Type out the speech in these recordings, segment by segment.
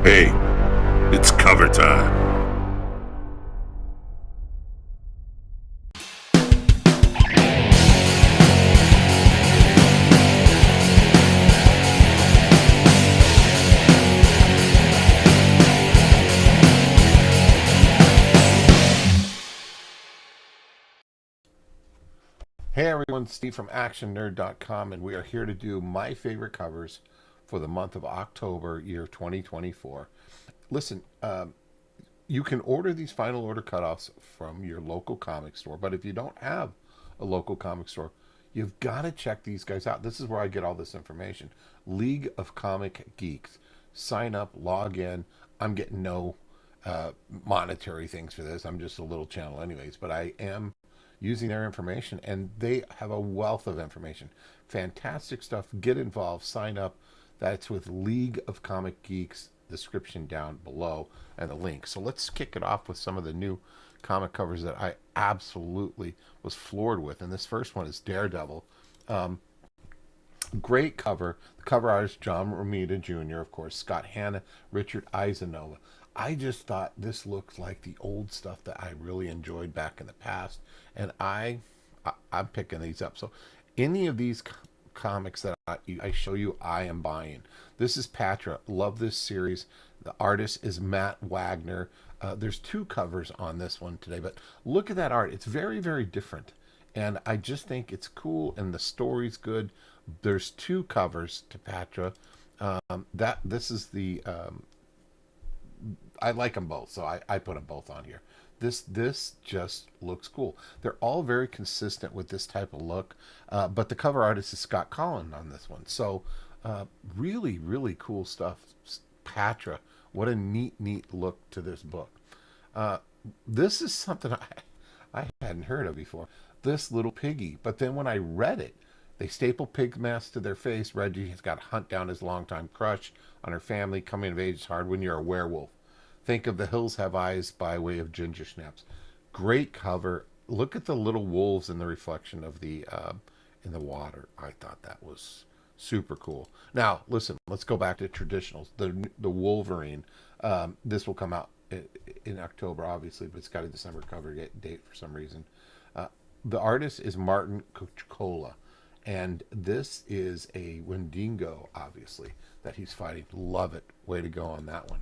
Hey, it's cover time. Hey everyone, Steve from ActionNerd.com, and we are here to do my favorite covers for the month of October, year 2024. Listen, you can order these final order cutoffs from your local comic store, but if you don't have a local comic store, you've got to check these guys out. This is where I get all this information. League of Comic Geeks. Sign up, log in. I'm getting no monetary things for this. I'm just a little channel, anyways, but I am using their information, and they have a wealth of information. Fantastic stuff. Get involved, sign up. That's with League of Comic Geeks, description down below, and the link. So let's kick it off with some of the new comic covers that I absolutely was floored with. And this first one is Daredevil. Great cover. The cover artist, John Romita Jr., of course, Scott Hanna, Richard Isanova. I just thought this looks like the old stuff that I really enjoyed back in the past, and I'm picking these up. So, any of these comics that I show you, I am buying. This is Patra. Love this series. The artist is Matt Wagner. There's two covers on this one today, but look at that art. It's very, very different, and I just think it's cool, and the story's good. There's two covers to Patra. That this is the I like them both, so I put them both on here. This just looks cool. They're all very consistent with this type of look, but the cover artist is Scott Collin on this one. So really, really cool stuff. Patra, what a neat look to this book. This is something I hadn't heard of before. This little piggy, but then when I read it, they staple pig masks to their face. Reggie has got to hunt down his longtime crush on her family. Coming of age is hard when you're a werewolf. Think of The Hills Have Eyes by way of Ginger Snaps. Great cover. Look at the little wolves in the reflection of the in the water. I thought that was super cool. Now, listen, let's go back to traditionals. The Wolverine. This will come out in October, obviously, but it's got a December cover date for some reason. The artist is Martin Cuccola. And this is a Wendigo, obviously, that he's fighting. Love it. Way to go on that one.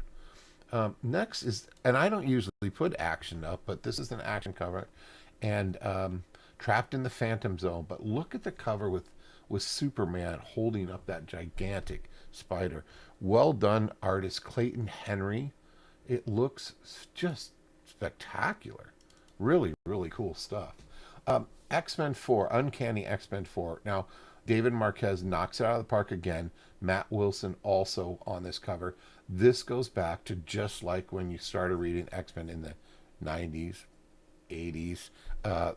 Next is, and I don't usually put action up, but this is an action cover. And Trapped in the Phantom Zone. But look at the cover with Superman holding up that gigantic spider. Well done, artist Clayton Henry. It looks just spectacular. Really, really cool stuff. X-Men 4, Uncanny X-Men 4. Now, David Marquez knocks it out of the park again. Matt Wilson also on this cover. This goes back to just like when you started reading X-Men in the 90s, 80s.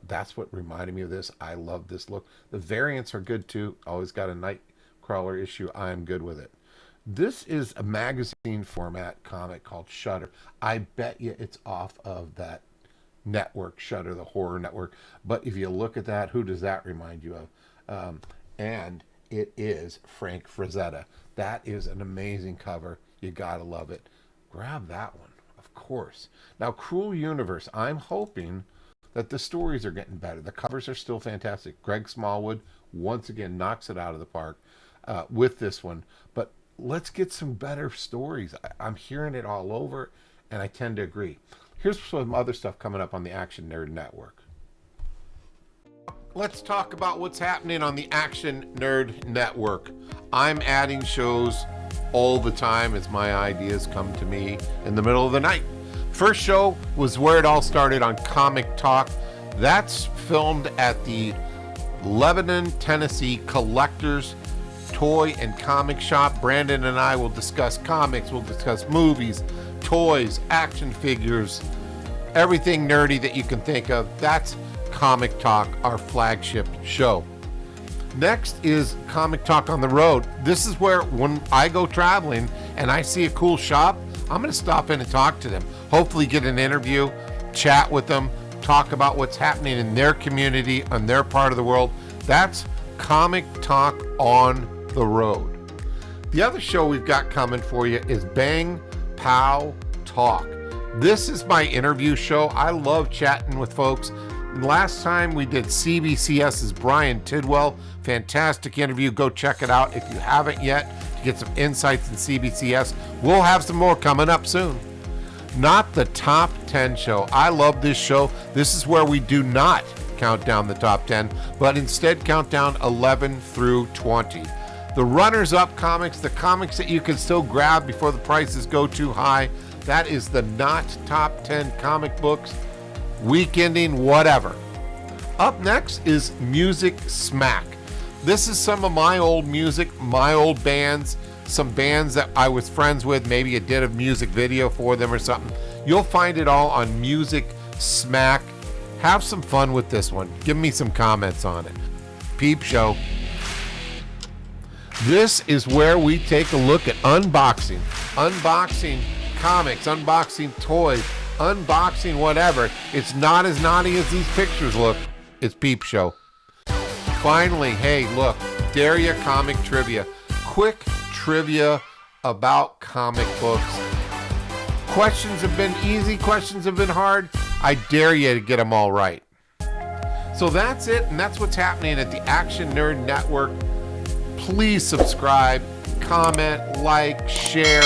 That's what reminded me of this. I love this look. The variants are good too. Always got a Nightcrawler issue. I'm good with it. This is a magazine format comic called Shudder. I bet you it's off of that network, Shudder, the horror network. But if you look at that, who does that remind you of? And it is Frank Frazetta. That is an amazing cover. You gotta love it. Grab that one, of course. Now, Cruel Universe. I'm hoping that the stories are getting better. The covers are still fantastic. Greg Smallwood once again knocks it out of the park with this one. But let's get some better stories. I'm hearing it all over, and I tend to agree. Here's some other stuff coming up on the Action Nerd Network. Let's talk about what's happening on the Action Nerd Network. I'm adding shows all the time as my ideas come to me in the middle of the night. First show was Where It All Started on Comic Talk. That's filmed at the Lebanon, Tennessee Collectors Toy and Comic Shop. Brandon and I will discuss comics, we'll discuss movies, toys, action figures, everything nerdy that you can think of. That's Comic Talk, our flagship show. Next is Comic Talk on the road. This is where when I go traveling and I see a cool shop, I'm going to stop in and talk to them. Hopefully get an interview, chat with them, talk about what's happening in their community, on their part of the world. That's Comic Talk on the road. The other show we've got coming for you is Bang Pow Talk. This is my interview show. I love chatting with folks. Last time we did CBCS's Brian Tidwell. Fantastic interview. Go check it out if you haven't yet to get some insights in CBCS. We'll have some more coming up soon. Not the Top 10 show. I love this show. This is where we do not count down the top 10, but instead count down 11 through 20. The runners-up comics, the comics that you can still grab before the prices go too high, that is the not top 10 comic books, week ending, whatever. Up next is Music Smack. This is some of my old music, my old bands, some bands that I was friends with, maybe I did a music video for them or something. You'll find it all on Music Smack. Have some fun with this one. Give me some comments on it. Peep Show. This is where we take a look at unboxing comics, unboxing toys, unboxing whatever. It's not as naughty as these pictures look. It's Peep Show. Finally, hey, look, dare ya comic trivia. Quick trivia about comic books. Questions have been easy, questions have been hard. I dare you to get them all right. So that's it, and that's what's happening at the Action Nerd Network. Please subscribe, comment, like, share,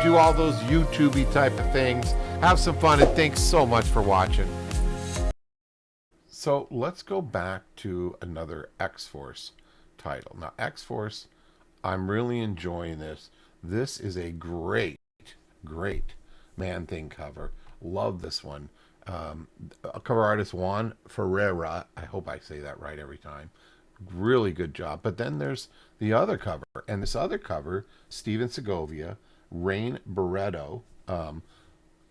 do all those YouTube-y type of things. Have some fun, and thanks so much for watching. So let's go back to another X-Force title. Now, X-Force, I'm really enjoying this. This is a great Man-Thing cover. Love this one. Cover artist Juan Ferreira. I hope I say that right every time. Really good job. But then there's the other cover. And this other cover, Steven Segovia, Rain Barreto.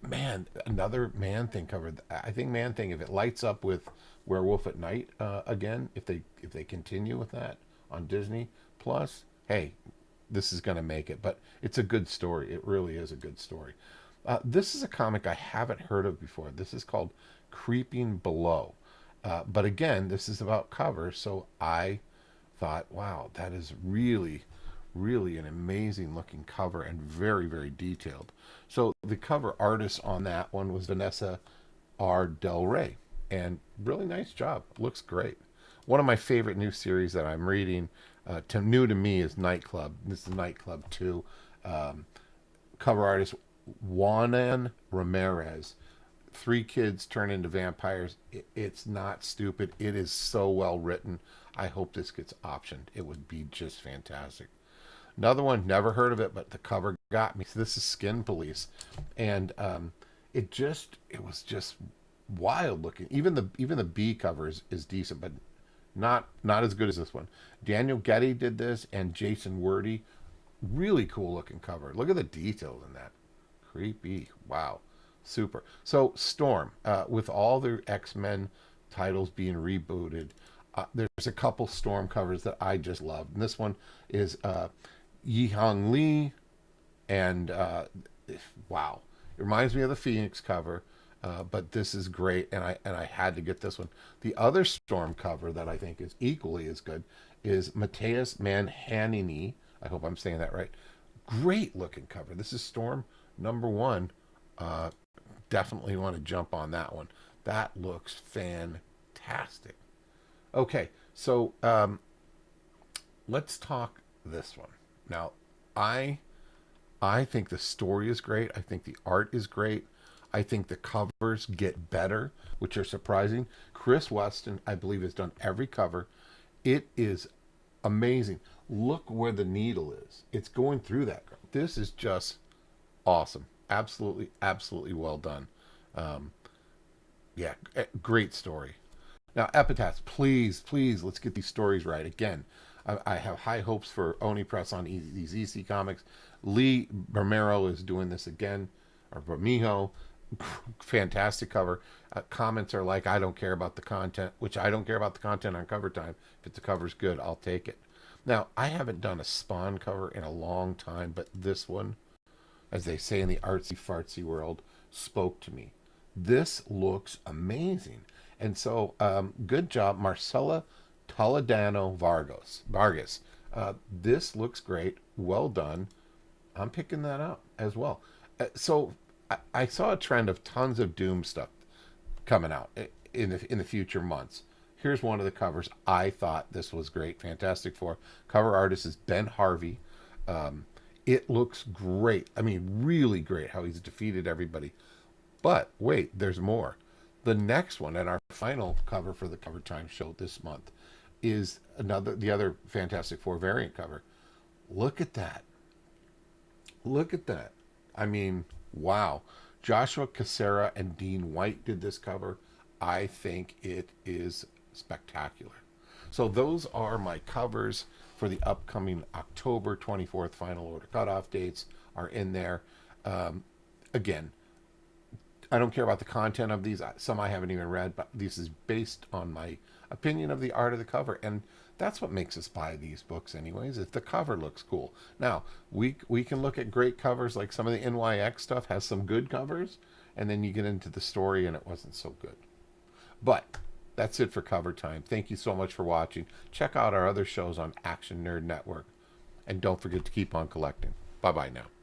Man, another Man-Thing cover. I think Man-Thing, if it lights up with Werewolf at Night again, if they continue with that on Disney Plus, hey, this is going to make it. But it's a good story. It really is a good story. This is a comic I haven't heard of before. This is called Creeping Below. But again, this is about covers, so I thought, wow, that is really an amazing looking cover and very detailed. So the cover artist on that one was Vanessa R. Del Rey, and really nice job. Looks great. One of my favorite new series that I'm reading, new to me, is Nightclub. This is Nightclub 2. Cover artist Juanan Ramirez. 3 kids turn into vampires. It's not stupid. It is so well written. I hope this gets optioned. It would be just fantastic. Another one, never heard of it, but the cover got me. So this is Skin Police, and it was just wild looking. Even the B cover is decent, but not as good as this one. Daniel Getty did this, and Jason Wordy. Really cool looking cover. Look at the details in that. Creepy. Wow. Super. So Storm, with all their X-Men titles being rebooted, there's a couple Storm covers that I just love. And this one is Yi Hong Lee, and wow, it reminds me of the Phoenix cover, but this is great, and I had to get this one. The other Storm cover that I think is equally as good is Mateus Manhanini. I hope I'm saying that right. Great looking cover. This is Storm #1. Definitely want to jump on that one. That looks fantastic. Okay, so let's talk this one. Now, I think the story is great. I think the art is great. I think the covers get better, which are surprising. Chris Weston, I believe, has done every cover. It is amazing. Look where the needle is. It's going through that. This is just awesome. Absolutely well done. Yeah, great story. Now, Epitaphs, please, let's get these stories right. Again, I have high hopes for Oni Press on these EC comics. Lee Romero is doing this again, or Bermejo. Fantastic cover. Comments are like, I don't care about the content, which I don't care about the content on Cover Time. If the cover's good, I'll take it. Now, I haven't done a Spawn cover in a long time, but this one, as they say in the artsy-fartsy world, spoke to me. This looks amazing. And so, good job, Marcela Toledano Vargas. This looks great. Well done. I'm picking that up as well. So I saw a trend of tons of Doom stuff coming out in the future months. Here's one of the covers. I thought this was great. Fantastic Four. Cover artist is Ben Harvey. Um, it looks great. I mean, really great how he's defeated everybody. But wait, there's more. The next one and our final cover for the Cover Time show this month is the other Fantastic Four variant cover. Look at that. Look at that. I mean, wow. Joshua Cassera and Dean White did this cover. I think it is spectacular. So those are my covers for the upcoming October 24th final order cutoff dates are in there. Um, Again, I don't care about the content of these. Some I haven't even read, but this is based on my opinion of the art of the cover, and that's what makes us buy these books, anyways. If the cover looks cool. Now we can look at great covers, like some of the NYX stuff has some good covers, and then you get into the story and it wasn't so good. But that's it for Cover Time. Thank you so much for watching. Check out our other shows on Action Nerd Network, and don't forget to keep on collecting. Bye bye now.